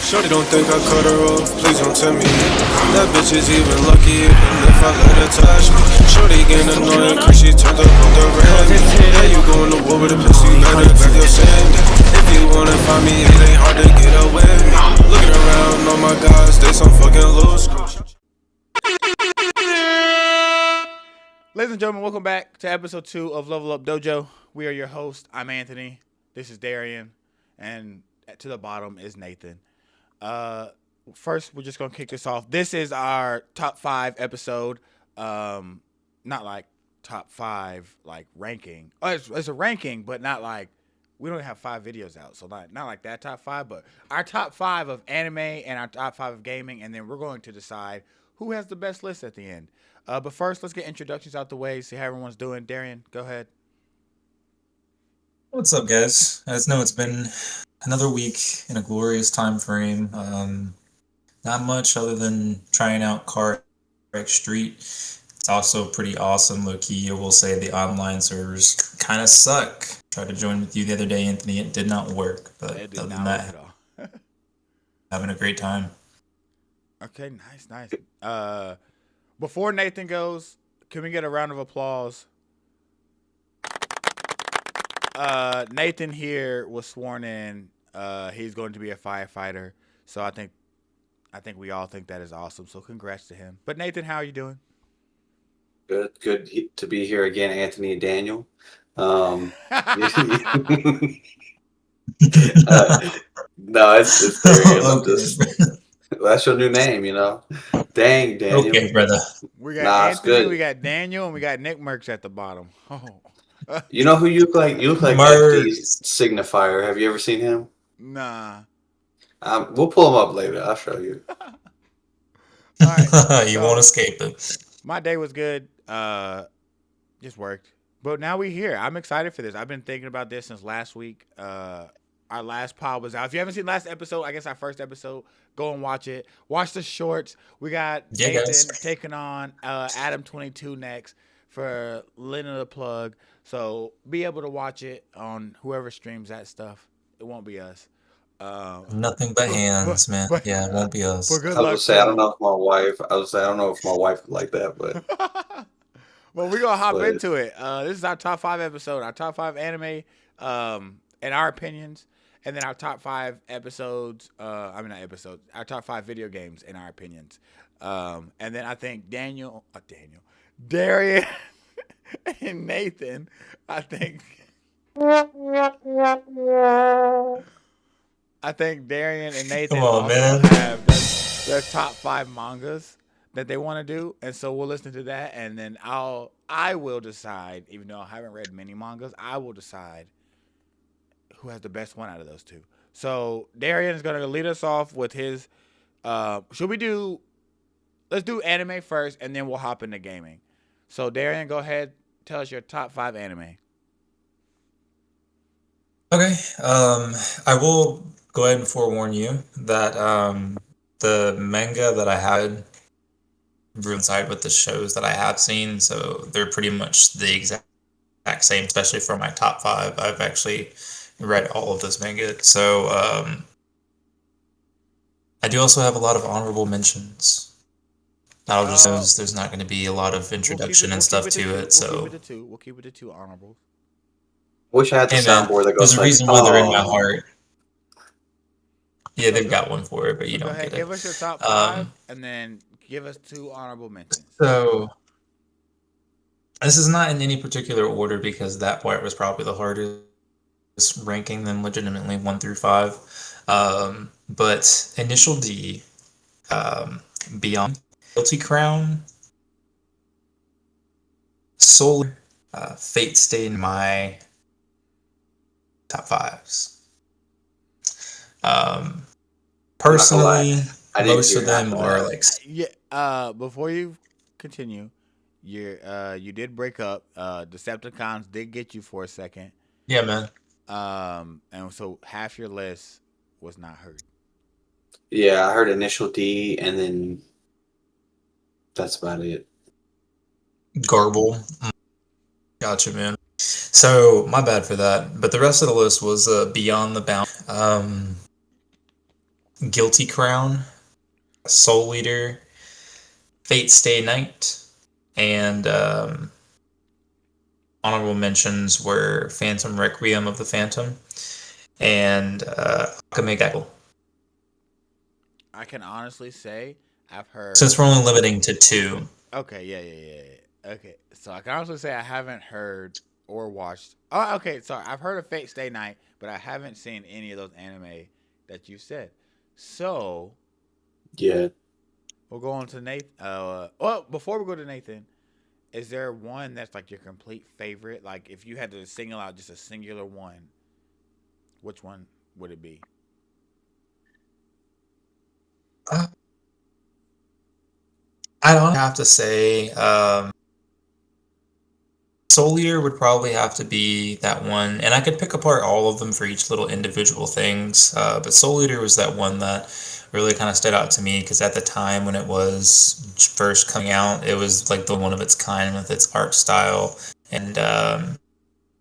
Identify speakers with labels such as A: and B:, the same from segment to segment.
A: Shorty don't think I cut her off, please don't tell me that bitch is even lucky even if I let her touch me. Shorty getting annoying cause she turned up on the red. Yeah, you going to war with a pussy, you better back your sand. If you wanna find me, it ain't hard to get away with me. Looking around, oh my gosh, they some fucking loose.
B: Ladies and gentlemen, welcome back to episode 2 of Level Up Dojo. We are your host. I'm Anthony. This is Darian. And to the bottom is Nathan. First, we're just going to kick this off. This is our top 5 episode. Not like top 5 like ranking. Oh, it's a ranking, but not like we don't have 5 videos out. So not like that top 5, but our top 5 of anime and our top 5 of gaming. And then we're going to decide who has the best list at the end. But first, let's get introductions out the way, see how everyone's doing. Darian, go ahead.
C: What's up, guys? As know, it's been another week in a glorious time frame. Not much other than trying out Car Wreck Street. It's also pretty awesome, low-key. I will say the online servers kind of suck. Tried to join with you the other day, Anthony. It did not work. But other than that, having a great time.
B: Okay, nice. Before Nathan goes, can we get a round of applause? Nathan here was sworn in. He's going to be a firefighter. So I think we all think that is awesome. So congrats to him. But Nathan, how are you doing?
D: Good to be here again, Anthony and Daniel. No, it's Darian. I'm just that's your new name, you know. Dang, Daniel.
C: Okay, brother.
B: We got Anthony, we got Daniel, and we got Nick Merckx at the bottom. Oh.
D: You know who you look like? You look like FD's signifier. Have you ever seen him?
B: Nah.
D: We'll pull him up later. I'll show you.
B: All right,
C: you won't escape it.
B: My day was good. Just worked. But now we're here. I'm excited for this. I've been thinking about this since last week. Our last pod was out. If you haven't seen last episode, I guess our first episode, go and watch it. Watch the shorts. We got Nathan taking on Adam22 next for Lena the Plug. So be able to watch it on whoever streams that stuff. It won't be us.
C: Nothing but hands, man. Yeah, it won't be us.
D: I was say I don't know if my wife. I don't know if my wife would like that, but.
B: Well, we're gonna hop into it. This is our top 5 episode. Our top 5 anime, in our opinions. And then our top 5 episodes, not episodes, our top 5 video games in our opinions. And then I think Darian, and Nathan, I think Darian and Nathan have their top 5 mangas that they want to do. And so we'll listen to that. And then I will decide, even though I haven't read many mangas, I will decide who has the best one out of those two. So Darian is going to lead us off with his let's do anime first and then we'll hop into gaming. So Darian, go ahead, tell us your top 5 anime.
C: Okay. I will go ahead and forewarn you that the manga that I had inside with the shows that I have seen, so they're pretty much the exact same, especially for my top 5. I've actually read all of this manga. So I do also have a lot of honorable mentions. I'll just know there's not going to be a lot of introduction and stuff to it. So
B: we'll keep it to 2 honorables.
D: Wish I had the soundboard that goes.
C: There's a reason why they're in my heart. Yeah, they've got one for it, but you don't get it.
B: Give us your top 5 and then give us 2 honorable mentions.
C: So this is not in any particular order because that part was probably the hardest ranking them legitimately 1 through 5. But Initial D, Beyond, Guilty Crown, Solar, Fate stay in my top 5s. Personally, most of them are like.
B: Yeah. Before you continue, you did break up. Decepticons did get you for a second.
C: Yeah, man.
B: And so half your list was not heard.
D: Yeah, I heard Initial D, and then that's about it.
C: Garble. Gotcha, man. So, my bad for that. But the rest of the list was Beyond the Bound. Guilty Crown, Soul Eater, Fate Stay Night, and honorable mentions were Phantom Requiem of the Phantom and Akame ga Kill.
B: I can honestly say I've heard.
C: Since we're only limiting to two.
B: Okay, yeah. Okay, so I can honestly say I haven't heard or watched. Oh, okay. Sorry, I've heard of Fate Stay Night, but I haven't seen any of those anime that you said. So
D: Yeah.
B: we'll go on to Nathan. Well, before we go to Nathan, is there one that's like your complete favorite? Like, if you had to single out just a singular one, which one would it be?
C: Uh, I don't have to say Soul Eater would probably have to be that one, and I could pick apart all of them for each little individual things. But Soul Eater was that one that really kind of stood out to me because at the time when it was first coming out, it was like the one of its kind with its art style, and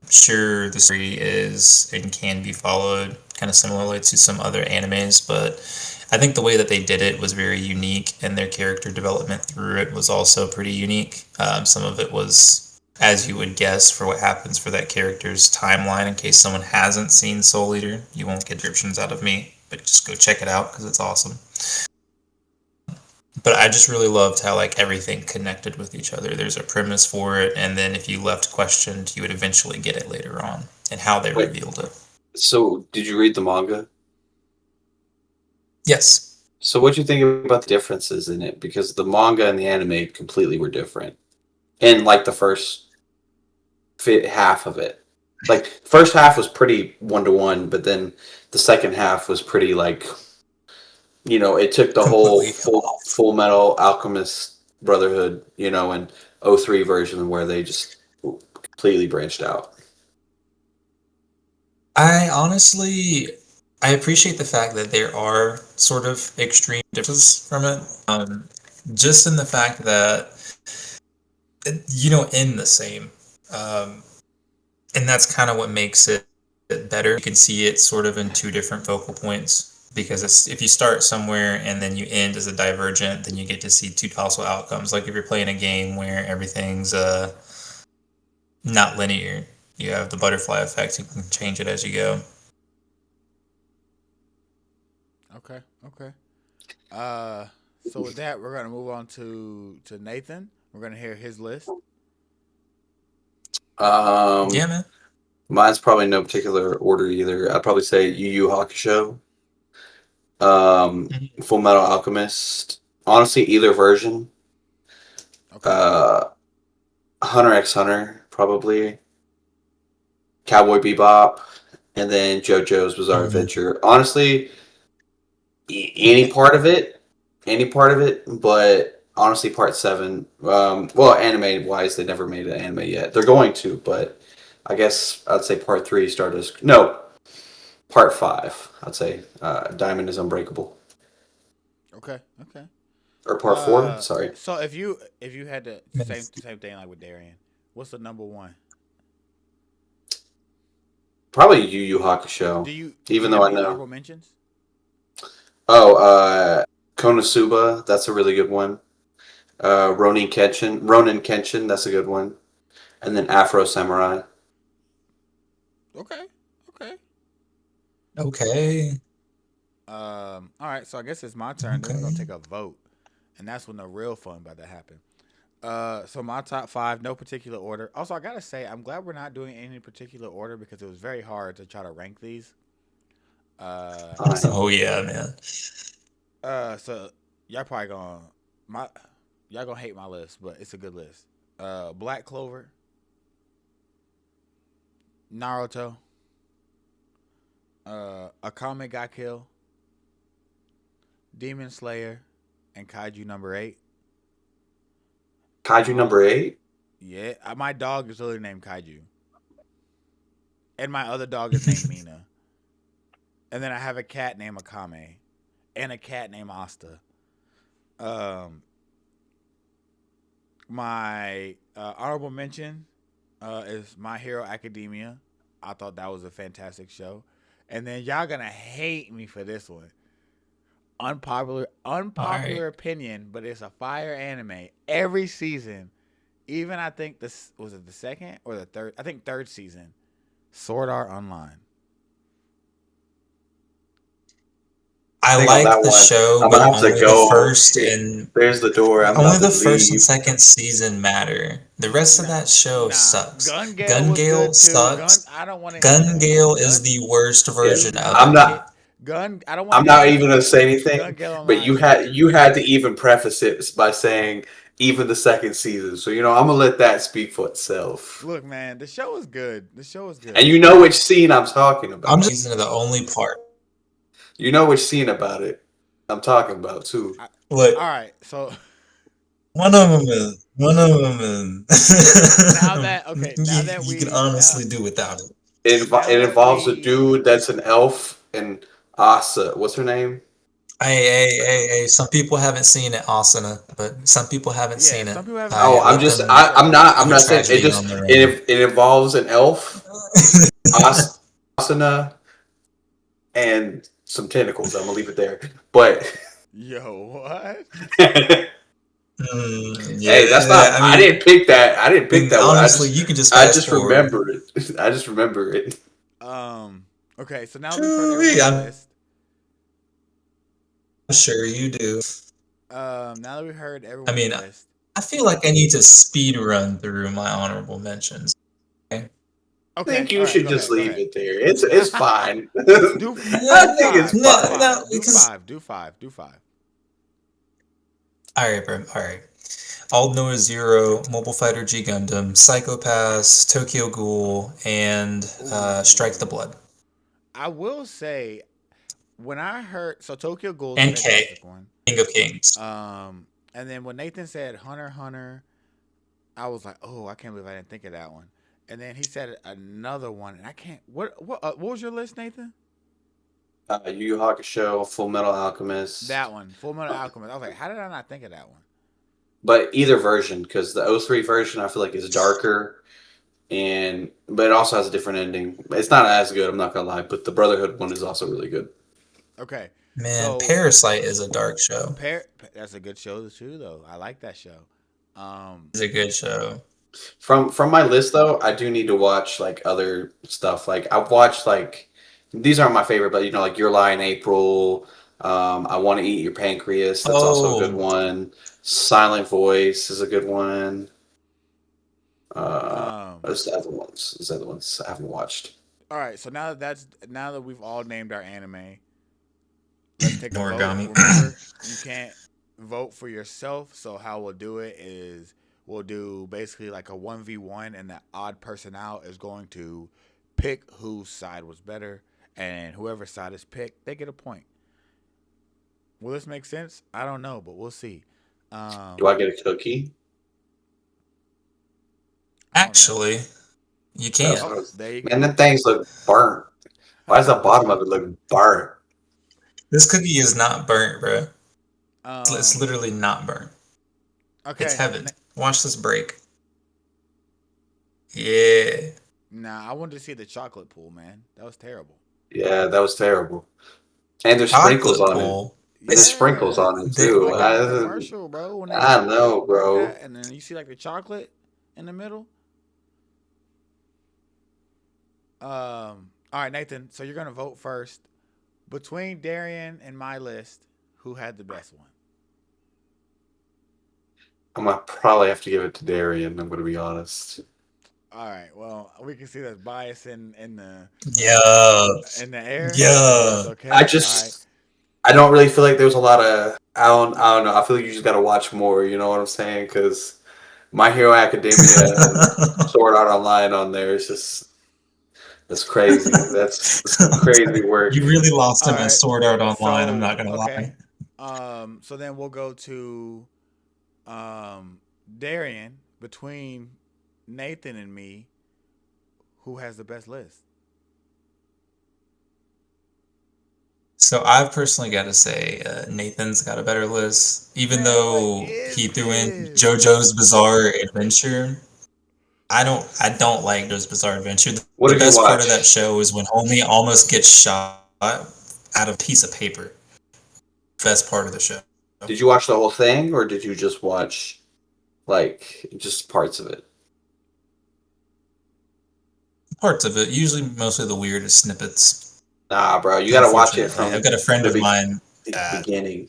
C: sure the story is and can be followed kind of similarly to some other animes, but I think the way that they did it was very unique, and their character development through it was also pretty unique. Some of it was, as you would guess, for what happens for that character's timeline. In case someone hasn't seen Soul Eater, you won't get descriptions out of me, but just go check it out because it's awesome. But I just really loved how like everything connected with each other. There's a premise for it, and then if you left questioned, you would eventually get it later on, and how they
D: Wait,
C: revealed it.
D: so did you read the manga?
C: Yes.
D: So what do you think about the differences in it? Because the manga and the anime completely were different. In like the first half of it. Like first half was pretty 1-to-1, but then the second half was pretty like it took the whole
C: Completely
D: full metal alchemist brotherhood, and '03 version where they just completely branched out.
C: I honestly, I appreciate the fact that there are sort of extreme differences from it. Just in the fact that you don't end the same. Um, and that's kind of what makes it better. You can see it sort of in two different focal points because if you start somewhere and then you end as a divergent, then you get to see two possible outcomes. Like if you're playing a game where everything's not linear, you have the butterfly effect. You can change it as you go.
B: Okay. So with that, we're gonna move on to Nathan. We're gonna hear his list.
C: Yeah, man.
D: Mine's probably no particular order either. I'd probably say Yu Yu Hakusho,
C: Mhm.
D: Full Metal Alchemist. Honestly, either version.
B: Okay.
D: Uh, Hunter x Hunter, probably. Cowboy Bebop, and then JoJo's Bizarre
C: Mhm.
D: Adventure. Honestly,
C: Yeah.
D: any part of it, but honestly, part seven. Well, anime wise, they never made an anime yet. They're going to, but I guess I'd say part three started as no, part five. I'd say Diamond is Unbreakable,
B: Okay.
D: or part four. Sorry,
B: So if you had to same thing like with Darian, what's the number one?
D: probably Yu Yu Hakusho.
B: Do
D: Even
B: you
D: though
B: have
D: I
B: any
D: know.
B: honorable mentions?
D: Oh, Konosuba. That's a really good one. Ronin Kenshin. That's a good one. And then Afro Samurai.
B: Okay.
C: Okay.
B: All right. So I guess it's my turn. Then we're gonna
C: Okay.
B: take a vote, and that's when the real fun about to happen. So my top five, no particular order. Also, I gotta say, I'm glad we're not doing any particular order because it was very hard to try to rank these. Uh,
D: I know.
C: Oh yeah, man.
B: so y'all probably gonna my y'all gonna hate my list, but it's a good list. Black Clover, Naruto, Akame ga Kill, Demon Slayer, and Kaiju number 8.
D: Kaiju
B: My
D: number 8.
B: Yeah, my dog is literally named Kaiju, and my other dog is named Mina, and then I have a cat named Akame, and a cat named Asta. Um, my honorable mention is My Hero Academia. I thought that was a fantastic show, and then y'all gonna hate me for this one, unpopular opinion, but it's a fire anime. Every season, even I think this was it the second or the third. I think third season. Sword Art Online.
C: I
D: think on
C: like
D: that
C: the
D: one,
C: show,
D: I'm
C: but
D: gonna have to
C: only the
D: go.
C: first and
D: There's the door. I'm
C: only
D: about to
C: the first and
D: leave.
C: second season matter. The rest of
B: Nah,
C: that show
B: nah.
C: sucks.
B: Gun Gale
C: Gun
B: was
C: Gale
B: good too. Gun.
C: sucks.
B: I don't want to hear
C: Gun
B: that.
C: Gale is
B: Gun.
C: the worst
D: Yeah,
B: Do
C: version of
D: I'm
C: it.
B: not hit.
D: not.
B: Gun. I don't want
D: I'm
B: to hear
D: not
B: that.
D: even gonna say
B: Gun
D: anything.
B: Gale
D: But
B: Online is good.
D: you had to even preface it by saying even the second season. So I'm gonna let that speak for itself.
B: Look, man, the show is good. The show is
D: And
B: good.
D: you know which scene I'm talking
C: I'm
D: about.
C: just using the only part.
D: You know which scene about it I'm talking about too.
B: I,
C: Look,
B: all right, so
C: one of them
B: now that okay,
C: you can honestly do without it.
B: now
D: It
B: that
D: involves a
B: we
D: dude that's an elf and Asa. What's her name?
C: Hey, some people haven't seen it, Asuna, but some people haven't
B: yeah,
C: seen it.
B: some people haven't
C: I
D: Oh,
B: seen it.
D: I'm
C: let
B: I'll
D: just
C: them
B: I'll recommend it.
D: I'm
C: have a
D: not saying it.
C: tragedy
D: Just
C: on their own.
D: it involves an elf, Asuna, and some tentacles. I'm gonna leave it there. But
B: Yo, what?
D: hey, that's
C: Yeah,
D: not.
C: I
D: I
C: mean,
D: didn't pick that. I didn't pick that one.
C: honestly, you can just
D: I
C: fast
D: just
C: forward.
D: remember it. I just remember it.
B: Okay, so now that we've heard
C: Truly,
B: everyone's
C: I'm
B: list,
C: sure you do.
B: now that we've heard
C: I
B: everyone's
C: mean,
B: list,
C: I feel like I need to speed run through my honorable mentions. Okay?
D: I
B: okay,
D: think
B: all
D: you
B: right,
D: should
B: go
D: just
B: ahead, go
D: leave
B: ahead.
D: it there. It's fine.
B: Do
C: No,
D: I think it's
B: five, do
C: no,
D: fine.
C: no,
B: five, do
C: because
B: five, do five, do five.
C: all right, bro, all right. All Noah Zero, Mobile Fighter G Gundam, Psychopaths, Tokyo Ghoul, and Strike the
B: Ooh,
C: Blood,
B: I will say when I heard so Tokyo Ghoul is a
C: and K,
B: fantastic one.
C: King of Kings.
B: And then when Nathan said Hunter x Hunter, I was like, oh, I can't believe I didn't think of that one. And then he said another one, and I can't. What was your list, Nathan?
D: Yu Yu Hakusho, Full Metal Alchemist,
B: That one, Full Metal Alchemist. I was like, how did I not think of that one?
D: but either version because the '03 version I feel like is darker but it also has a different ending. It's not as good. I'm not gonna lie, but the Brotherhood one is also really good.
B: Okay,
C: Man,
B: so
C: Parasite is a dark show.
B: That's a good show too, though. I like that show. Um,
C: It's a good show.
D: From my list though, I do need to watch like other stuff. Like I've watched like these aren't my favorite, but like Your Lie in April. I Want to Eat Your Pancreas. That's also a good
C: Oh,
D: one. Silent Voice is a good one.
B: um,
D: There's other ones I haven't watched.
B: all right. So now that we've all named our anime, let's take a vote.
C: Noragami.
B: Remember, you can't vote for yourself. So how we'll do it is we'll do basically like a 1v1, and the odd person out is going to pick whose side was better, and whoever side is picked, they get a point. Will this make sense? I don't know, but we'll see.
D: Do I get a cookie?
B: I don't know.
C: Actually, you
D: That's
C: can.
D: what
B: Oh,
D: I was,
B: there you
D: man,
B: go.
D: them things look burnt. Why does the bottom of it look burnt?
C: This cookie is not burnt, bro. It's
B: Um.
C: literally not burnt. It's
B: Okay.
C: heaven. Watch this break. Yeah.
B: Nah, I wanted to see the chocolate pool, man. That was terrible.
D: Yeah, that was terrible. And there's sprinkles
C: Chocolate
D: on it.
C: pool.
D: And there's sprinkles
B: Yeah,
D: on it
B: it was
C: They,
D: too.
B: like in the commercial, bro. When they
D: I know,
B: like
D: bro.
B: that, and then you see like the chocolate in the middle. All right, Nathan. So you're gonna vote first between Darian and my list. Who had the best one?
D: I'm gonna probably have to give it to Darian. I'm gonna be honest.
B: All right. Well, we can see there's bias
C: yeah.
B: in the air, but
C: Yeah.
B: that's
D: I
B: okay. All right.
D: just I don't really feel like there's a lot of I don't know. I feel like you just gotta watch more. You know what I'm saying? Because My Hero Academia and Sword Art Online on there is just that's crazy. That's some crazy work.
C: You really lost
B: All
C: him in
B: right.
C: Sword Art Online, I'm
B: So
C: not gonna
B: okay.
C: lie.
B: So then we'll go to Darian between Nathan and me. Who has the best list?
C: So I've personally got to say Nathan's got a better list, even
B: Man, what
C: though
B: is
C: he threw in
B: this?
C: JoJo's Bizarre Adventure. I don't like JoJo's Bizarre Adventure.
D: What
C: The
D: did you
C: best part of that
D: watch?
C: show is when homie almost gets shot out of a piece of paper. best part of the show.
D: Did you watch the whole thing, or did you just watch like just parts of it?
C: Parts of it, usually mostly the weirdest snippets.
D: Nah, bro, you gotta watch it
C: Unfortunately,
D: from
C: I've got a friend
D: the
C: of mine.
D: beginning.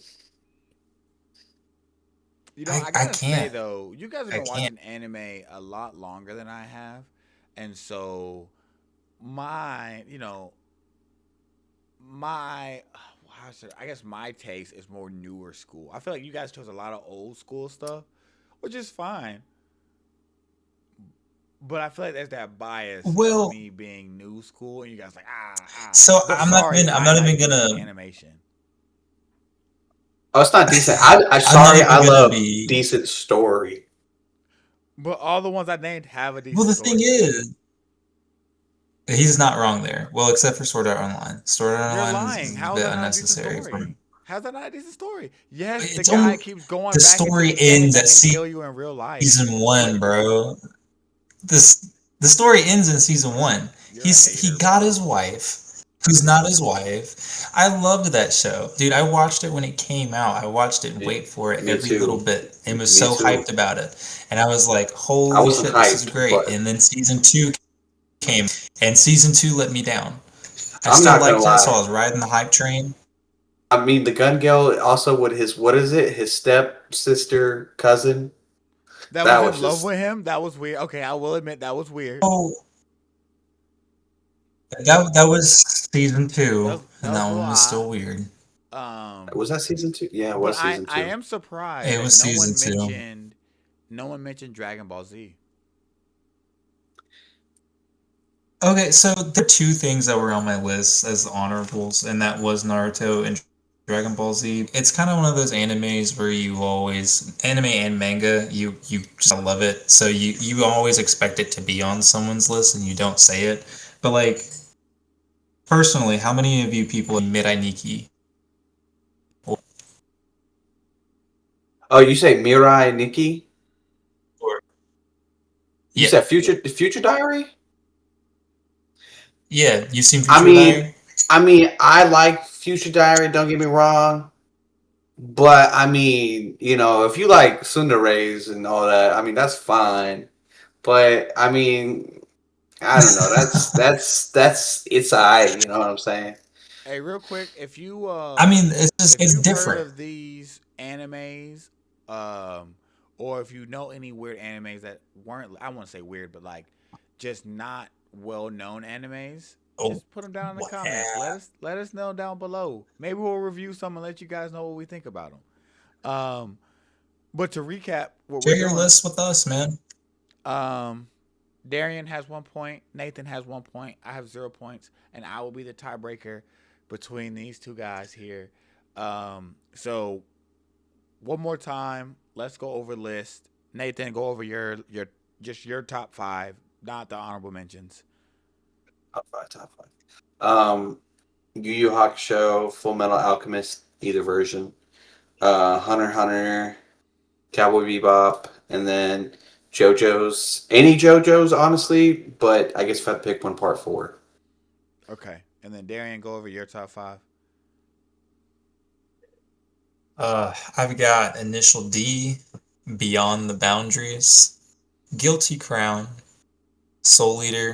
B: You know,
C: I
B: I gotta say
C: can't.
B: though, you guys have
C: I
B: been
C: can't.
B: watching anime a lot longer than I have, and so my, you know, my, how should I guess my taste is more newer school. I feel like you guys chose a lot of old school stuff, which is fine. But I feel like there's that bias of
C: Well,
B: me being new school, and you guys like ah.
C: so
B: But
C: I'm not
B: sorry,
C: even. I'm
B: I
C: not
B: like
C: even
B: decent
C: gonna.
B: animation.
D: Oh, it's not decent. I'm
C: I'm not
D: sorry.
C: even
D: I
C: gonna
D: love
C: be.
D: decent story.
B: But all the ones I named have a
C: Well,
B: decent
C: the thing
B: story.
C: is, he's not wrong there. Well, except for Sword Art Online. Sword Art
B: You're
C: Online
B: lying.
C: is a
B: How is
C: bit
B: that not a decent
C: unnecessary for me.
B: story? How's that not a decent story? Yes, the
C: It's
B: guy
C: only
B: keeps going
C: the
B: back into
C: story
B: the game
C: ends
B: that
C: at
B: can kill you in real life.
C: season one,
B: But
C: bro. This the story ends in season one.
B: you're a
C: He
B: hater,
C: got
B: bro.
C: his wife, who's not his wife. I loved that show, dude. I watched it when it came out. I watched it and
D: Me,
C: wait for it
D: me
C: every little
D: too.
C: bit, and was
D: Me
C: so
D: too.
C: hyped about it. And I was like,
D: I
C: "Holy
D: wasn't
C: shit, this is
D: hyped,
C: great!"
D: but
C: And then season two came, and season two let me down. I
D: I'm
C: still
D: not gonna
C: liked it, so I
D: lie.
C: was riding the hype train.
D: I mean, the gun girl also with his what is it? His step sister cousin.
B: That
D: That
B: was
D: was
B: in love
D: just
B: with him. That was weird. Okay, I will admit that was weird.
C: Oh, that was season two,
B: That
C: and
B: was
C: that
B: a little
C: one was
B: odd.
C: still weird.
B: Um,
D: was that season 2? Yeah, it
B: but
D: was season
B: I
D: 2.
B: am surprised
C: It
B: that
C: was season two.
B: no one mentioned Dragon Ball Z.
C: Okay, so there are two things that were on my list as honorables, and that was Naruto and Dragon Ball Z. It's kind of one of those animes where you always anime and manga, you just love it, so you always expect it to be on someone's list and you don't say it. But like personally, how many of you people admit Nikki?
D: Oh, you say Mirai Nikki?
C: Or
D: You
C: yeah,
D: said Future Diary?
C: yeah, you've seen
D: I
C: Future
D: mean,
C: Diary?
D: I like Future Diary, don't get me wrong. But I mean, if you like Sundays and all that, I mean that's fine. But I mean, I don't know. That's it's alright, you know what I'm saying?
B: Hey, real quick,
C: I mean, it's just
B: if
C: it's
B: you've heard
C: different.
B: of these animes, or if you know any weird animes that weren't, I won't say weird, but like just not well known animes,
C: Oh,
B: just put them down in the
C: what?
B: comments. Let us know down below. Maybe we'll review some and let you guys know what we think about them. But to recap, what we're
C: Share your
B: doing,
C: list with us, man.
B: um, Darian has 1 point, Nathan has 1 point, I have 0 points, and I will be the tiebreaker between these two guys here. So one more time, let's go over the list. Nathan, go over your top five, not the honorable mentions.
D: Top five, top five. Yu Yu Hakusho, Full Metal Alchemist, either version. Hunter x Hunter, Cowboy Bebop, and then JoJo's. Any JoJo's, honestly, but I guess if I pick one, part 4.
B: Okay, and then Darian, go over your top five.
C: I've got Initial D, Beyond the Boundaries, Guilty Crown, Soul Eater,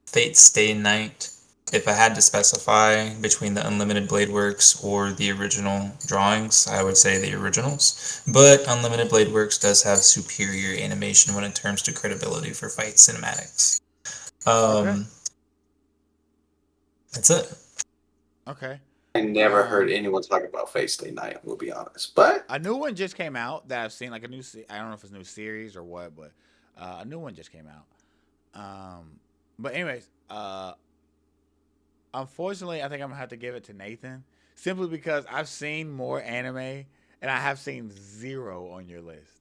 C: Fate Stay Night. If I had to specify between the Unlimited Blade Works or the original drawings, I would say the originals. But Unlimited Blade Works does have superior animation when it comes to credibility for fight cinematics.
B: Okay.
C: That's it.
B: Okay.
D: I never heard anyone talk about Fate Stay Night, we'll be honest. But
B: A new one just came out that I've seen, like I don't know if it's a new series or what, but a new one just came out. But anyways, unfortunately, I think I'm gonna have to give it to Nathan simply because I've seen more anime and I have seen zero on your list.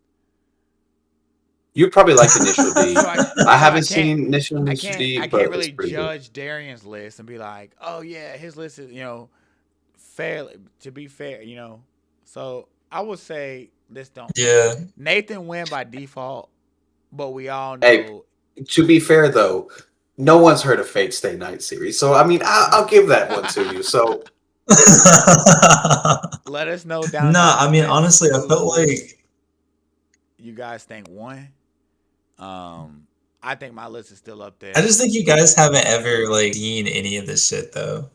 D: you probably like Initial D.
B: So
D: I
B: I
D: haven't
B: can't
D: seen Initial
B: I
D: D,
B: can't
D: but it's
B: really
D: pretty good.
B: judge Darian's list and be like, oh yeah, his list is fair. To be fair, So I would say this don't.
C: Yeah.
B: Nathan win by default, but we all
D: Hey,
B: know.
D: to be fair though, no one's heard of Fate Stay Night series, so I mean, I'll give that one to you. So
B: Let us know down in the
C: Nah, I mean
B: comments
C: honestly, I felt
B: which
C: like
B: you guys think won. I think my list is still up
C: I
B: there.
C: just think you guys haven't ever like seen any of this shit though.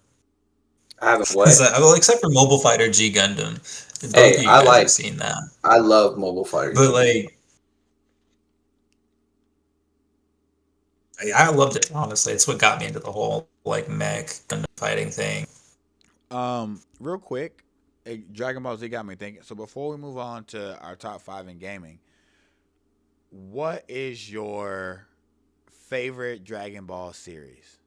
D: I haven't
C: Because
D: what?
C: well, except for Mobile Fighter G Gundam, both of
D: Hey,
C: you guys have seen that.
D: I love Mobile Fighter
C: But
D: G.
C: like, I loved it honestly. It's what got me into the whole like mech Gundam fighting thing.
B: Real quick, Dragon Ball Z got me thinking. So before we move on to our top 5 in gaming, what is your favorite Dragon Ball series?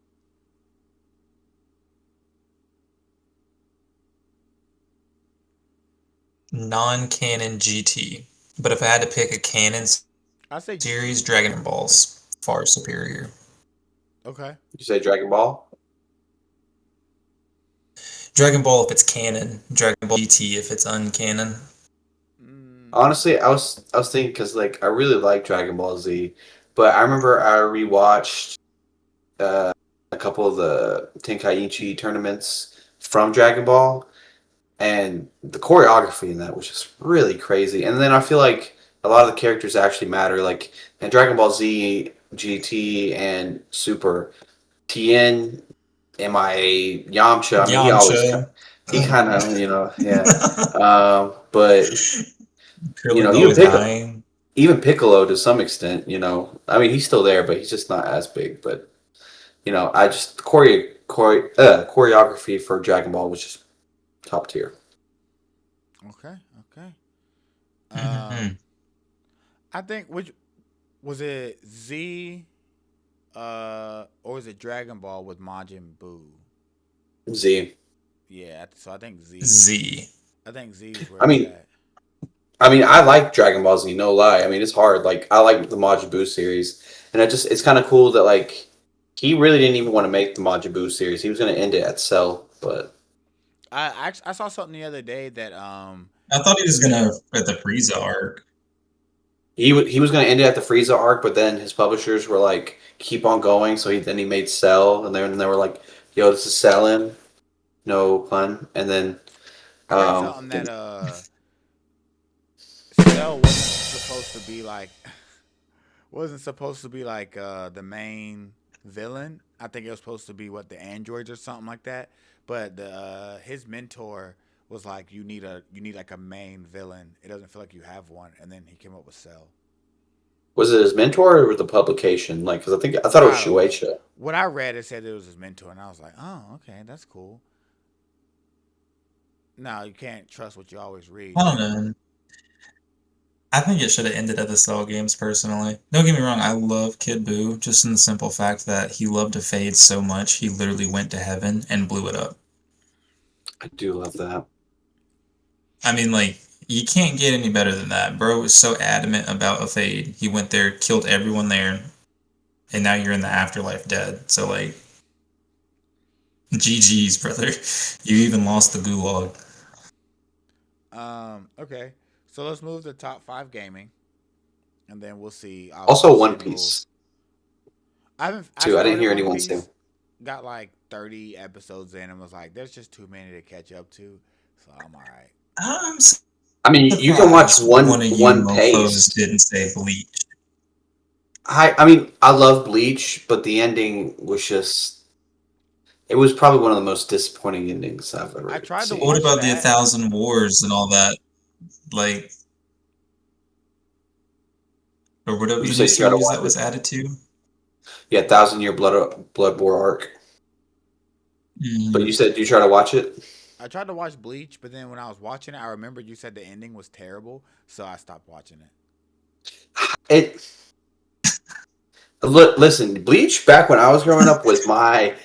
C: Non-canon GT. But if I had to pick a canon
B: I say
C: series, Dragon Ball's far superior.
B: okay.
D: You say Dragon Ball?
C: Dragon Ball if it's canon, Dragon Ball GT if it's uncanon.
B: Mm,
D: Honestly, I was thinking because like I really like Dragon Ball Z, but I remember I rewatched uh, a couple of the Tenkaichi tournaments from Dragon Ball, and the choreography in that was just really crazy. And then I feel like a lot of the characters actually matter. Like in Dragon Ball Z, GT, and Super, Tien, MIA, Yamcha. I mean,
C: Yamcha.
D: he kind of yeah. But
C: Krillin
D: even
C: always dying.
D: Even Piccolo to some extent. I mean, he's still there, but he's just not as big. But I just choreography for Dragon Ball was just top tier.
B: okay, okay.
C: Mm-hmm.
B: I think which was it Z or was it Dragon Ball with Majin Buu?
D: Z.
B: Yeah, so I think Z.
C: Z.
B: I think Z is where
D: I
B: it's
D: mean,
B: at.
D: I like Dragon Ball Z, no lie. I mean, it's hard. Like, I like the Majin Buu series, and it's kind of cool that like he really didn't even want to make the Majin Buu series. He was going to end it at Cell, but
B: I saw something the other day that
C: I thought he was gonna at the Frieza arc.
D: he was going to end it at the Frieza arc. But then his publishers were like, keep on going. So he made Cell, and then they were like, yo, this is selling, no pun. And then
B: I read
D: um,
B: something that Cell wasn't supposed to be like the main villain. I think it was supposed to be what the androids or something like that. But his mentor was like, you need like a main villain. It doesn't feel like you have one. And then he came up with Cell.
D: was it his mentor or the publication? Like, because I thought it was
B: I don't know.
D: Shueisha.
B: What I read, it said it was his mentor, and I was like, oh, okay, that's cool. No, you can't trust what you always read.
C: I don't know. I think it should have ended at the Cell games, personally. Don't get me wrong, I love Kid Buu, just in the simple fact that he loved to fade so much, he literally went to heaven and blew it up.
D: I do love that.
C: I mean, like, you can't get any better than that. Bro was so adamant about a fade. He went there, killed everyone there, and now you're in the afterlife dead. So, like, GG's, brother. You even lost the gulag.
B: Okay, so let's move to top 5 gaming, and then we'll see.
D: Also,
B: We'll see
D: One
B: the little.
D: Piece
B: I
D: too. I didn't
B: started
D: hear
B: One
D: anyone say.
B: Piece, got like 30 episodes in, and was like, "There's just too many to catch up to," so I'm all right.
C: I'm
D: I mean, you can watch
C: surprised one of you
D: One
C: mofos
D: Piece.
C: didn't say Bleach.
D: I mean, I love Bleach, but the ending was just. It was probably one of the most disappointing endings I've
B: I
D: ever
B: tried to
C: What
D: seen.
B: watch
C: about the
B: that.
C: 1,000 Wars and all that? Like, or whatever
D: You
C: the new
D: said you try to
C: series
D: watch
C: that
D: it.
C: was added to?
D: Yeah, Thousand Year Blood War arc. But you
C: Mhm.
D: said you try to watch it.
B: I tried to watch Bleach, but then when I was watching it, I remembered you said the ending was terrible, so I stopped watching it.
D: It listen, Bleach back when I was growing up was my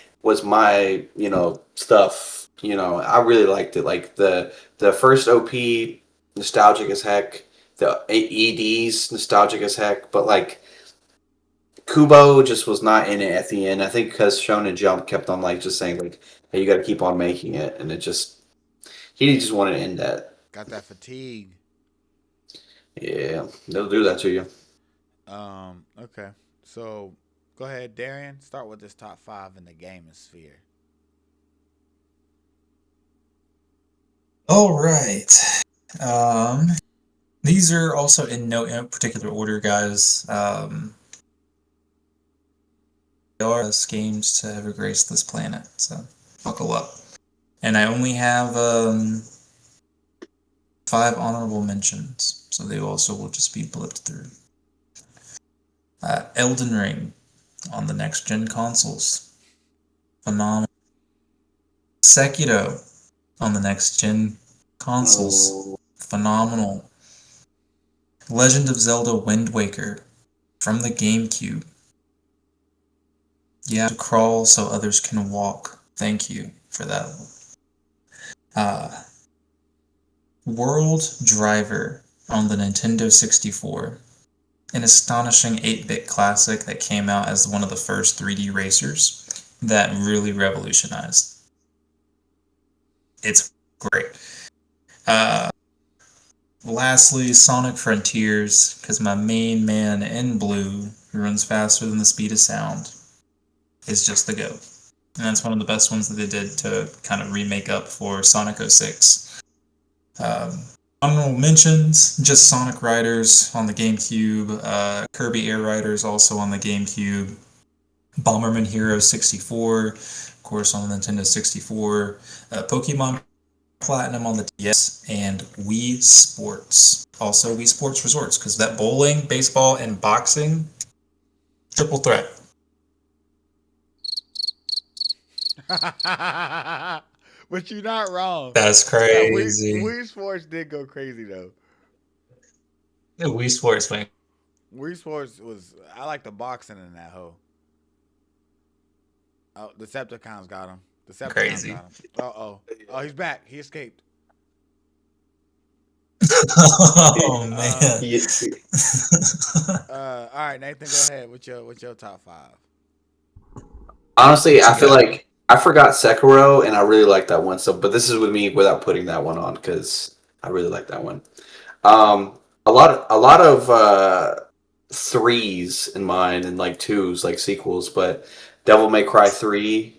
D: stuff. I really liked it. Like the first OP, nostalgic as heck. The EDs, nostalgic as heck. But like Kubo just was not in it at the end. I think because Shonen Jump kept on like just saying like, "Hey, you got to keep on making it," and it just he just wanted to end that.
B: Got that fatigue.
D: Yeah, they'll do that to you.
B: Okay. So go ahead, Darian. Start with this top 5 in the gaming sphere.
C: All right. These are also in no particular order, guys. There are best games to ever grace this planet, so buckle up. And I only have 5 honorable mentions, so they also will just be blipped through. Elden Ring on the next-gen consoles. Phenomenal. Sekiro on the next-gen consoles.
D: Oh.
C: Phenomenal. Legend of Zelda Wind Waker from the GameCube. Yeah, to crawl so others can walk. Thank you for that. World Driver on the Nintendo 64. An astonishing 8-bit classic that came out as one of the first 3D racers that really revolutionized. It's great. Lastly, Sonic Frontiers, because my main man in blue, who runs faster than the speed of sound, is just the GOAT. And that's one of the best ones that they did to kind of remake up for Sonic 06. Honorable mentions, just Sonic Riders on the GameCube, Kirby Air Riders also on the GameCube, Bomberman Hero 64, of course on the Nintendo 64, Pokemon Platinum on the DS, and Wii Sports. Also Wii Sports Resorts, because that bowling, baseball, and boxing, triple threat.
B: But you're not wrong.
C: That's crazy.
B: Wii Sports did go crazy though.
C: The Wii Sports, man.
B: Wii Sports was. I like the boxing in that hoe. Oh, the Decepticons got him. The Decepticons
C: Crazy.
B: got him. Oh, he's back. He escaped.
C: Oh man.
B: All right, Nathan, go ahead. What's your top 5?
D: Honestly, I feel like I forgot Sekiro, and I really like that one. So, but this is with me without putting that one on because I really like that one. A lot of 3s in mine and like 2s, like sequels. But Devil May Cry 3,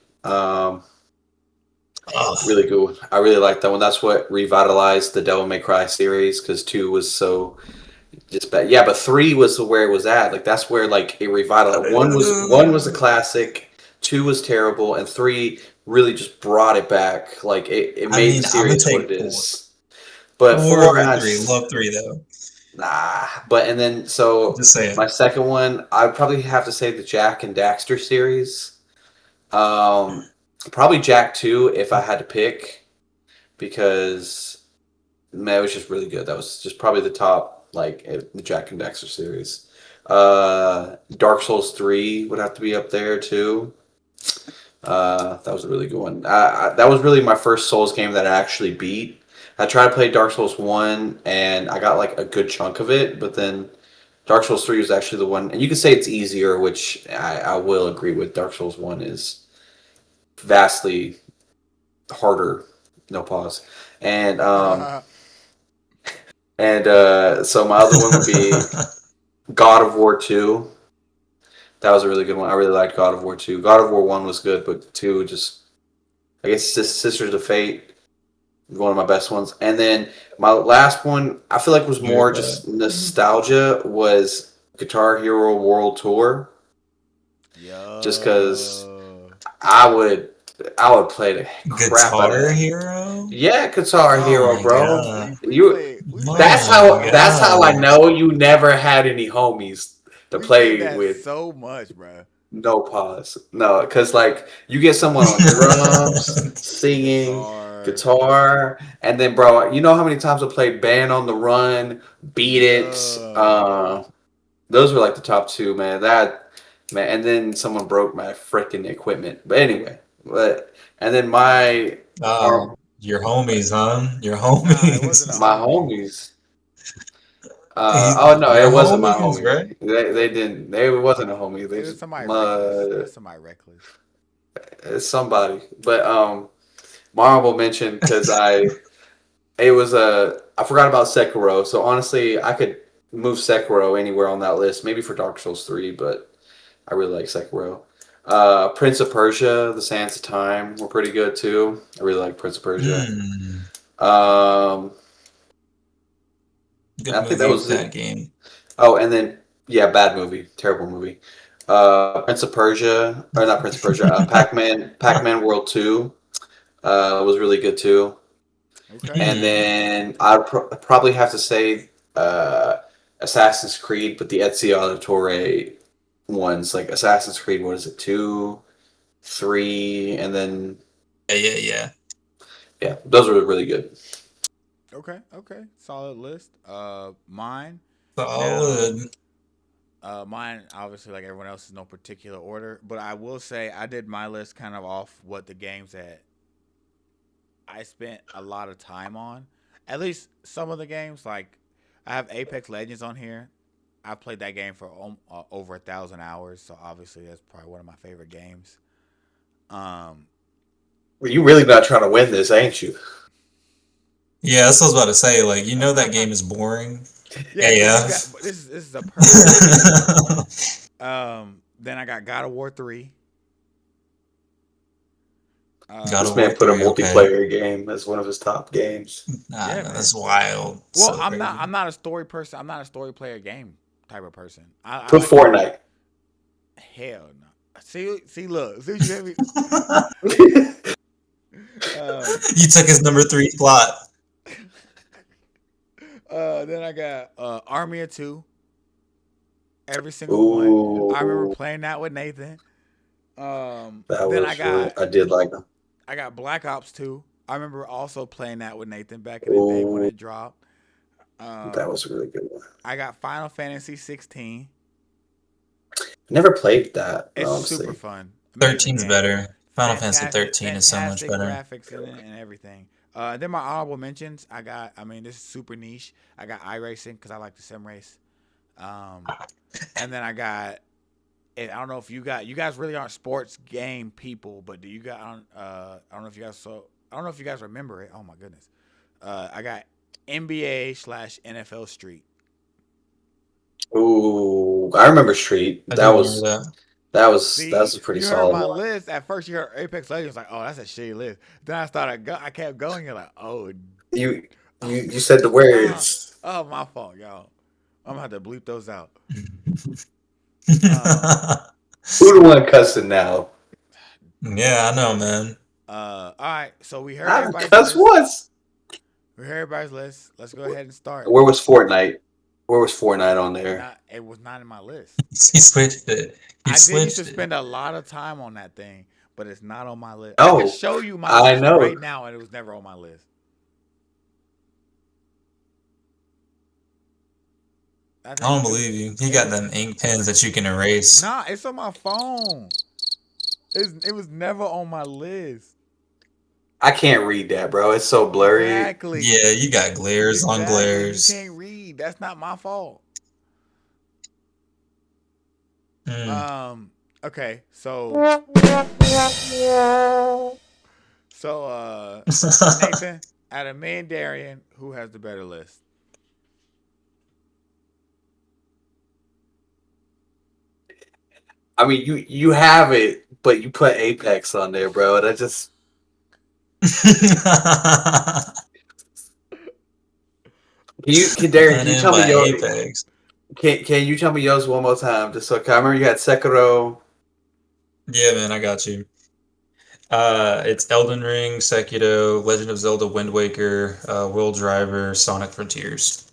D: really good. I really like that one. That's what revitalized the Devil May Cry series because 2 was so just bad. Yeah, but 3 was where it was at. Like that's where like it revitalized. One was a classic. 2 was terrible, and 3 really just brought it back. Like it made the series what it is. But 4,
C: love 3 though.
D: Nah, but and then so
C: Just saying.
D: My second one, I'd probably have to say the Jack and Daxter series. Probably Jack 2 if I had to pick, because man, it was just really good. That was just probably the top, like the Jack and Daxter series. Dark Souls 3 would have to be up there too. That was a really good one. That was really my first Souls game that I actually beat. I tried to play Dark Souls 1 and I got like a good chunk of it, but then Dark Souls 3 was actually the one, and you can say it's easier, which I will agree with. Dark Souls 1 is vastly harder. No pause. And so my other one would be God of War 2. That was a really good one. I really liked God of War 2. God of War 1 was good, but 2 just, I guess, Sisters of Fate, one of my best ones. And then my last one, I feel like was more just nostalgia, was Guitar Hero World Tour.
B: Yo.
D: Just because I would play the crap out of
C: Guitar
D: it.
C: Hero?
D: Yeah, Guitar Hero, bro.
C: God.
D: That's how I know you never had any homies to play with.
B: So much, bro.
D: No pause. No, because like you get someone on drums, singing, guitar, and then bro, you know how many times I played Band on the Run, Beat It. Those were like the top 2, man. And then someone broke my freaking equipment. But anyway, and then my
C: your homies, huh? Your homies.
D: My homies. Oh no, it wasn't my homie. Right? They didn't. It wasn't a homie. They just
B: somebody reckless. Somebody reckless.
D: It's somebody. But my honorable mention, because I forgot about Sekiro. So honestly, I could move Sekiro anywhere on that list. Maybe for Dark Souls 3, but I really like Sekiro. Prince of Persia: The Sands of Time were pretty good too. I really like Prince of Persia. Um,
C: Good
D: I think that
C: movie,
D: was
C: that
D: it.
C: game.
D: Oh, and then yeah, bad movie, terrible movie. Prince of Persia, or not Prince of Persia. Pac-Man World 2 was really good too.
B: Okay.
D: And
C: Hmm.
D: then I'd probably have to say uh, Assassin's Creed, but the Ezio Auditore ones, like Assassin's Creed, what is it, 2, 3, and then
C: Yeah.
D: yeah, those were really good.
B: Okay. Okay. Solid list. Mine now.
C: Solid.
B: Mine obviously like everyone else is no particular order, but I will say I did my list kind of off what the games that I spent a lot of time on. At least some of the games, like I have Apex Legends on here. I played that game for over 1,000 hours, so obviously that's probably one of my favorite games. Um,
D: Well, you really not trying to win this, ain't you?
C: Yeah, that's what I was about to say. Like, you know that game is boring.
B: yeah, but you got
C: AF.
B: but this is a perfect example. Then I got God of War 3.
C: God
D: This
C: of
B: Uh,
C: War
D: man put a
C: 3, okay.
D: multiplayer game as one of his top games.
C: Nah,
B: yeah,
C: no,
B: man.
C: that's wild.
B: Well,
C: So
B: I'm not.
C: crazy.
B: I'm not a story person. I'm not a story player game type of person. I
D: Put
B: like to play.
D: Fortnite.
B: Hell no. See, look, see what you made me.
C: You took his number 3 spot.
B: Then I got Army of Two. Every single one. I remember
D: Ooh,
B: playing that with Nathan.
D: that
B: Then
D: was really. I did like them.
B: I got Black Ops 2. I remember also playing that with Nathan back in the day when
D: Ooh,
B: it dropped.
D: that
B: Um,
D: was a really good one.
B: I got Final Fantasy 16.
D: I never played that,
B: It's super
D: honestly.
B: fun. Amazing
C: 13's
B: game.
C: better. Final Fantasy 13 is so much
B: Fantastic
C: better.
B: graphics in it and everything. Then my honorable mentions, I got. I mean, this is super niche. I got iRacing because I like the sim race. Um, and then I got. And I don't know if you guys really aren't sports game people, but do you guys? I don't know if you guys I don't know if you guys remember it. Oh my goodness. I got NBA/NFL Street.
D: Ooh, I remember Street.
C: I do remember that.
D: That
B: See,
D: was a pretty
B: you heard
D: solid
B: my
D: one.
B: list. At first, you heard Apex Legends, like, oh, that's a shitty list. Then I kept going. You're like, oh,
D: You
B: oh,
D: you said the
B: oh,
D: words.
B: oh, my fault, y'all. I'm gonna have to bleep those out. Um,
D: Who the one cussing now?
C: Yeah, I know, man.
B: all right. So we heard
D: I done
B: everybody's
D: cuss
B: list.
D: once.
B: We heard everybody's list. Let's go ahead and start.
D: Where was Fortnite? Where was Fortnite on there?
B: It was not in my list.
C: He switched it. He
B: I did used to
C: switched it.
B: spend a lot of time on that thing, but it's not on my list. I could
D: Oh,
B: show you my
D: I
B: list
D: know.
B: right now, and it was never on my list. I
C: I
B: think
C: don't believe you. He
B: it
C: got
B: was
C: them ink pens that you can erase.
B: nah. It's on my phone. It was never on my list.
D: I can't read that, bro. It's so blurry.
B: Exactly.
C: Yeah, you got glares on
B: Exactly. You
C: glares.
B: can't read. That's not my fault.
C: Mm.
B: Okay. So Nathan, out of me and Darian, who has the better list?
D: I mean, you have it, but you put Apex on there, bro. That just can Darren? Can you
C: Running
D: tell me
C: by
D: your
C: Apex.
D: can you tell me yours one more time? Just so 'cause I remember you had Sekiro.
C: Yeah, man, I got you. It's Elden Ring, Sekiro, Legend of Zelda: Wind Waker, World Driver, Sonic Frontiers.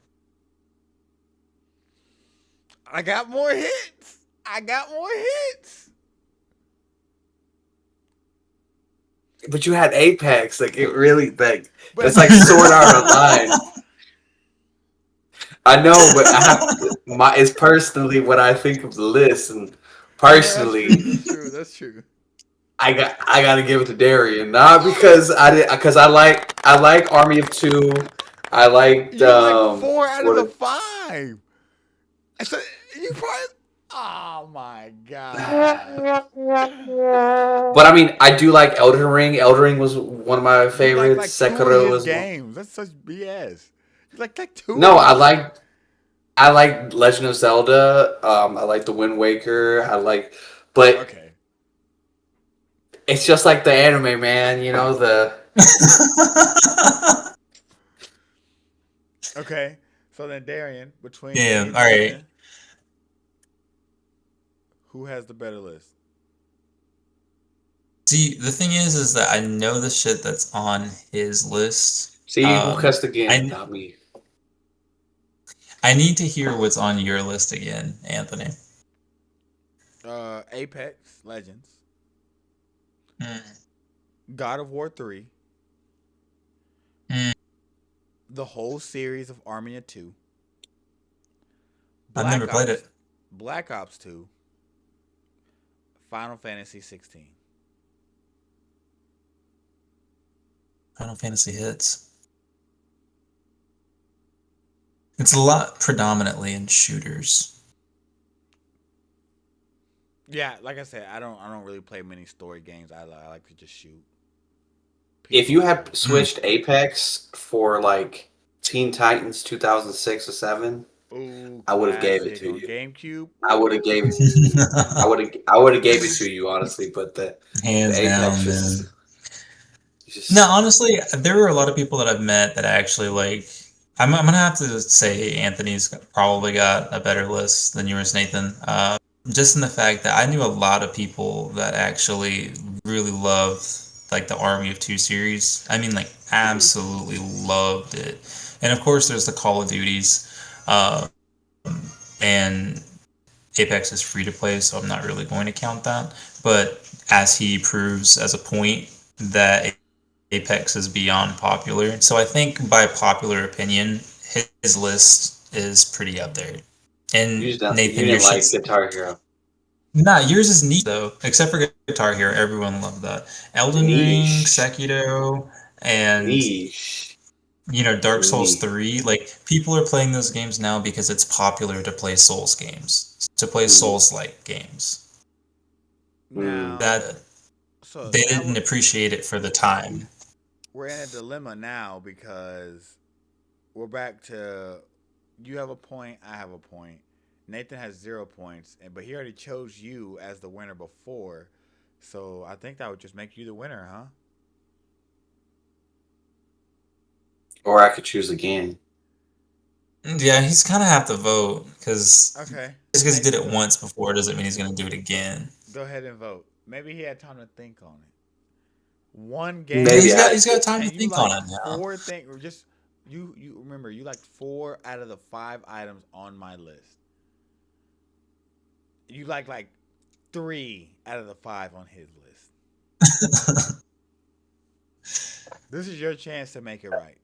B: I got more hits. I got more hits.
D: But you had Apex. Like it really like
B: But
D: it's like Sword Art Online. I know, but I have my. It's personally what I think of the list, and
B: that's true.
D: personally,
B: That's true. That's true.
D: I gotta give it to Darian, not because I did, because I like Army of Two. I liked
B: You like 4 out of the
D: what
B: 5. So you probably. Oh my god.
D: but I mean I do like Elden Ring. Elden Ring was one of my
B: You
D: favorites.
B: like 2 of
D: Sekiro
B: his
D: was one.
B: games. That's such BS. You like 2
D: No,
B: of his games.
D: I like Legend of Zelda. I like the Wind Waker. But
B: Okay.
D: it's just like the anime, man. You know the
B: Okay. So then, Darian, between me
C: Damn.
B: and
C: All right.
B: Nathan, who has the better list?
C: See, the thing is that I know the shit that's on his list.
D: See who cussed again?
C: I
D: Not me.
C: I need to hear what's on your list again, Anthony.
B: Apex Legends,
C: Mm,
B: God of War 3,
C: mm.
B: the whole series of Army of 2,
C: I've never
B: Black
C: played
B: Ops,
C: it.
B: Black Ops 2, Final Fantasy 16.
C: Final Fantasy hits. It's a lot predominantly in shooters.
B: Yeah, like I said, I don't really play many story games. I like to just shoot
D: If
B: people
D: you
B: up
D: had
B: close.
C: Mm.
D: switched Apex for like Teen Titans 2006 or 7,
B: Ooh,
D: I would have gave it
B: classic
D: to
B: on
D: you.
B: GameCube.
D: I would have gave
B: Ooh.
D: I would have gave it to you honestly, but the
C: Hands
D: Apex
C: down, man. No,
D: just
C: honestly, there were a lot of people that I've met that actually like. I'm gonna have to say Anthony's probably got a better list than yours, Nathan. Just in the fact that I knew a lot of people that actually really loved like the Army of Two series. I mean, like absolutely loved it. And of course, there's the Call of Duties, uh, and Apex is free to play, so I'm not really going to count that. But as he proves as a point that Apex is beyond popular, so I think by popular opinion, his list is pretty up there. And
D: you
C: Nathan, your
D: didn't like
C: shit's
D: Guitar Hero.
C: nah, yours is neat though. Except for Guitar Hero, everyone loved that. Elden Ring,
D: Niche.
C: Sekiro, and
D: Niche.
C: Dark Souls
D: Niche.
C: 3. Like people are playing those games now because it's popular to play Souls games, to play
D: Mm,
C: Souls-like games.
D: mm.
B: Now,
C: That
B: so
C: they
B: now
C: didn't appreciate it for the time.
B: we're in a dilemma now because we're back to you have a point, I have a point. Nathan has 0 points, but he already chose you as the winner before. So I think that would just make you the winner, huh?
D: Or I could choose again.
C: Yeah, he's kind of have to vote because
B: Okay.
C: just because he did
B: Nathan,
C: it once before doesn't mean he's gonna do it again.
B: go ahead and vote. Maybe he had time to think on it. One
C: Yeah,
B: game,
D: Maybe I
C: he's got time to
B: and you
C: think on
B: liked
C: it now.
B: four things, or just you remember you liked four out of the five items on my list. You like three out of the five on his list. This is your chance to make it right.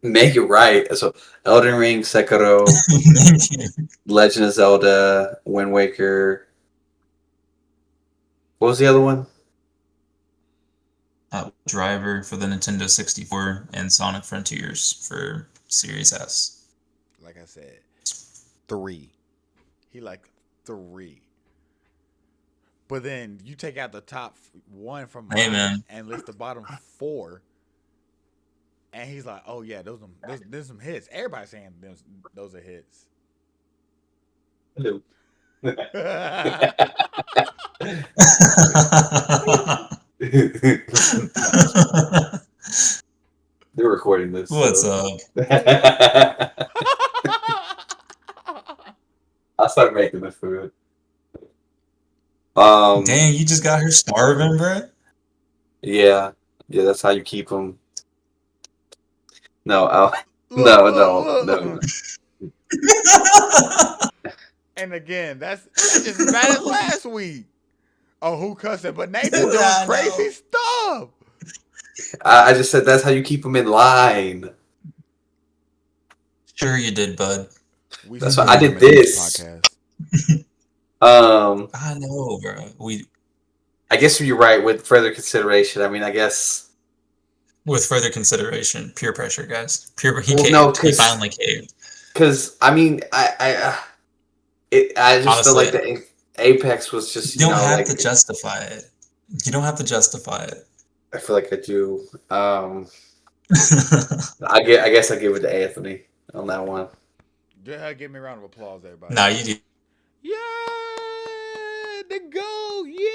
D: make it right. So Elden Ring, Sekiro,
C: Thank you.
D: Legend of Zelda, Wind Waker. What was the other one?
C: Driver for the Nintendo 64 and Sonic Frontiers for Series S.
B: Like I said, three. He like three. But then you take out the top one from
C: Hey
B: mine
C: man,
B: and list the bottom four, and he's like, "Oh yeah, those some hits." Everybody's saying those are hits.
D: Hello. They're recording this,
C: what's
D: so
C: up?
D: I'll start making the food.
C: Dang, you just got her starving, bro.
D: Yeah, yeah, that's how you keep them. No,
B: Look,
D: no,
B: look,
D: no,
B: look.
D: no.
B: And again, that's just as bad as last week. Oh, who cussing? But Nathan doing
C: I know.
B: crazy stuff.
D: I just said that's how you keep them in line.
C: Sure you did, bud.
B: We
D: That's what
B: support
D: I did.
B: women in this
D: This.
B: podcast.
D: Um,
C: I know, bro.
D: I guess you're right. With further consideration, I mean, I guess.
C: With further consideration, peer pressure, guys. He
D: Well, no,
C: caved. He finally caved.
D: I mean, I just feel
C: Honestly,
D: like the Apex was
C: you
D: just,
C: don't have to
D: like
C: justify it. You don't have to justify it.
D: I feel like I do. I guess I give it to Anthony on that one.
B: Go ahead, give me a round of applause, everybody.
C: Nah, you do.
B: Yeah, the go, yeah.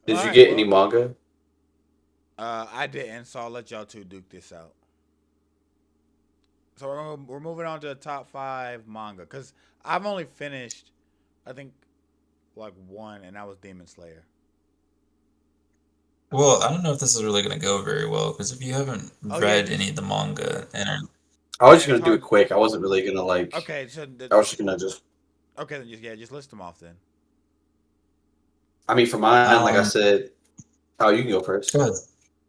B: All
D: Did you
B: right,
D: get any
B: well,
D: manga?
B: I didn't, so I'll let y'all two duke this out. So we're moving on to the top 5 manga because I've only finished, I think, like one, and that was Demon Slayer.
C: Well, I don't know if this is really going to go very well because if you haven't
B: Oh yeah,
C: read any
B: just
C: of the manga and are,
D: I was
B: and
D: just
B: it's
D: gonna do it
B: hard.
D: quick. I wasn't really gonna like.
B: Okay, so
D: I was just gonna just.
B: okay, then just list them off then.
D: I mean, for mine, like I
C: um,
D: said. Oh, you can go first.
C: go ahead,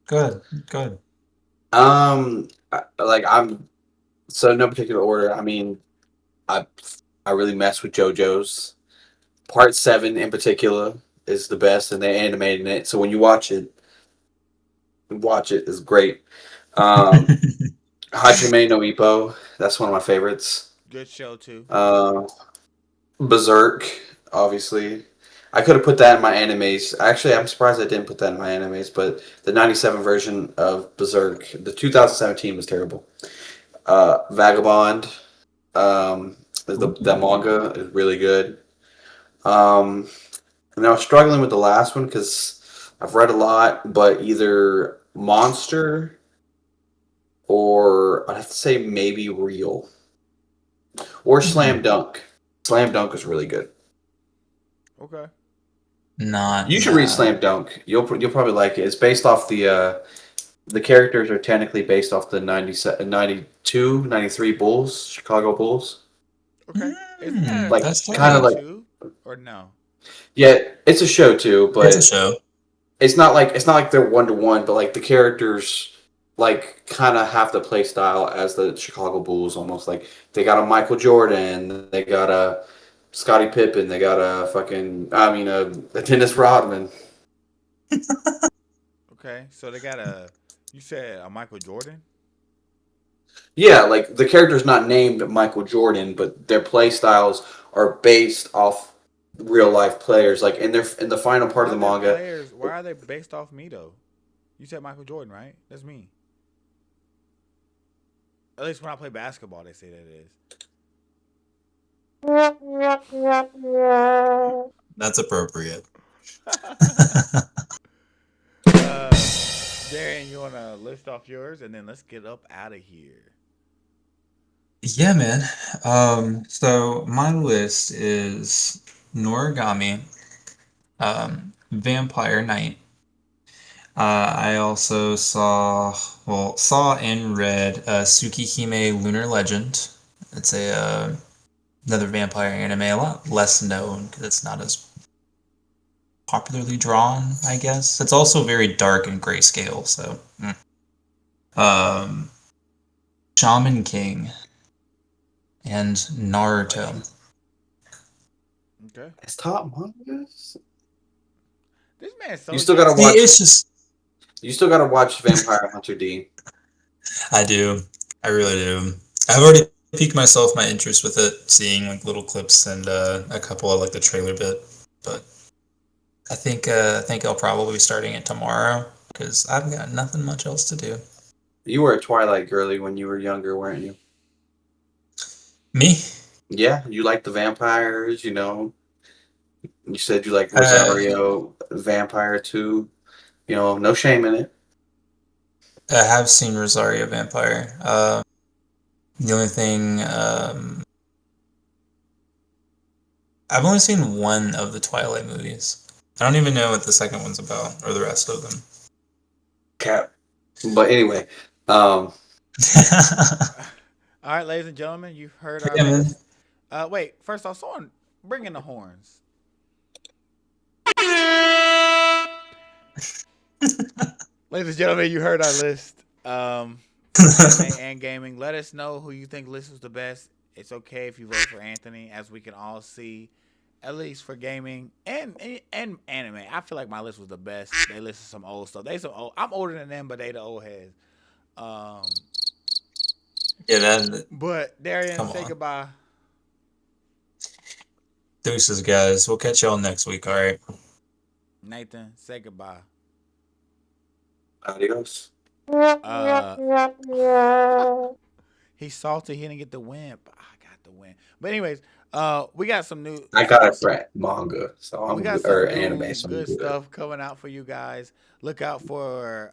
C: go ahead, go ahead.
D: Like I'm so no particular order. I mean, I I really mess with JoJo's. Part 7 in particular is the best, and they animated it. So when you watch it is great. Um, Hajime no Ippo, that's one of my favorites.
B: Good show too.
D: Uh, Berserk, obviously. I could have put that in my animes. Actually, I'm surprised I didn't put that in my animes, but the 97 version of Berserk, the 2017 was terrible. Vagabond, that
C: Ooh.
D: manga is really good. Um, and I was struggling with the last one because I've read a lot, but either Monster or I'd have to say maybe Real or
C: Hmm.
D: Slam Dunk. Slam Dunk is really good.
B: Okay.
C: Not
D: You should read
C: that.
D: Slam Dunk. You'll probably like it. It's based off the characters are technically based off the 92, 93 Bulls, Chicago Bulls.
B: Okay. Isn't that a
C: That's
D: Kind of
B: show
C: tight.
D: like
B: too, or no?
D: yeah, it's a show too,
C: It's a
D: but
C: show.
D: it's not like they're 1-to-1, but like the characters like kind of have the play style as the Chicago Bulls almost. Like they got a Michael Jordan, they got a Scottie Pippen, they got a fucking a Dennis Rodman.
B: Okay, so they got a. You said a Michael Jordan.
D: Yeah, like the character's not named Michael Jordan, but their play styles are based off real life players. Like in the final part
B: Why
D: of
B: are
D: the
B: their
D: manga,
B: players? Why are they based off me though? You said Michael Jordan, right? That's me. At least when I play basketball, they say that it
C: That's appropriate.
B: is. Darian, you wanna list off yours, and then let's get up out of here.
C: Yeah, man. So my list is Noragami, Vampire Knight. I also saw and read Tsukihime Lunar Legend. It's another vampire anime, a lot less known because it's not as popularly drawn, I guess. It's also very dark and grayscale, so. Um, Shaman King and Naruto.
B: Okay.
D: it's top mangas.
B: This man's
D: You
B: so
D: still gotta
C: See,
B: judgy.
D: watch.
C: it's just
D: You still gotta watch Vampire Hunter D.
C: I do. I really do. I've already piqued my interest with it, seeing like little clips and a couple of like the trailer bit. But I think I'll probably be starting it tomorrow because I've got nothing much else to do.
D: You were a Twilight girly when you were younger, weren't you?
C: Me?
D: Yeah, you liked the vampires. You said you like
C: Uh,
D: Rosario Vampire too. No shame in it.
C: I have seen Rosario Vampire. The only thing I've only seen one of the Twilight movies. I don't even know what the second one's about or the rest of them.
D: Cap. But anyway, um,
B: All right, ladies and gentlemen, you've heard our
C: Yeah, man.
B: list. Wait. First off, someone bring in the horns. Ladies and gentlemen, you heard our list. Anime and gaming. Let us know who you think list was the best. It's okay if you vote for Anthony, as we can all see. At least for gaming and anime, I feel like my list was the best. They listed some old stuff. They some old. I'm older than them, but they the old heads. Um,
C: Yeah, that.
B: but Darian,
C: Come
B: say
C: on.
B: goodbye.
C: Deuces, guys. We'll catch y'all next week, all right?
B: Nathan, say goodbye.
D: adios.
B: Uh, he's salty. He didn't get the win, but I got the win. But anyways, We got some new.
D: I got it for manga, so I'm
B: We got
D: good,
B: some
D: or
B: new
D: anime, so I'm
B: good
D: good.
B: stuff coming out for you guys. Look out for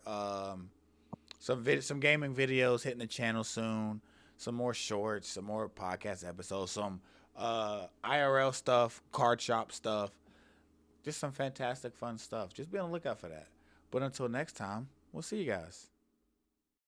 B: some gaming videos hitting the channel soon. Some more shorts, some more podcast episodes, some IRL stuff, card shop stuff. Just some fantastic fun stuff. Just be on the lookout for that. But until next time, we'll see you guys.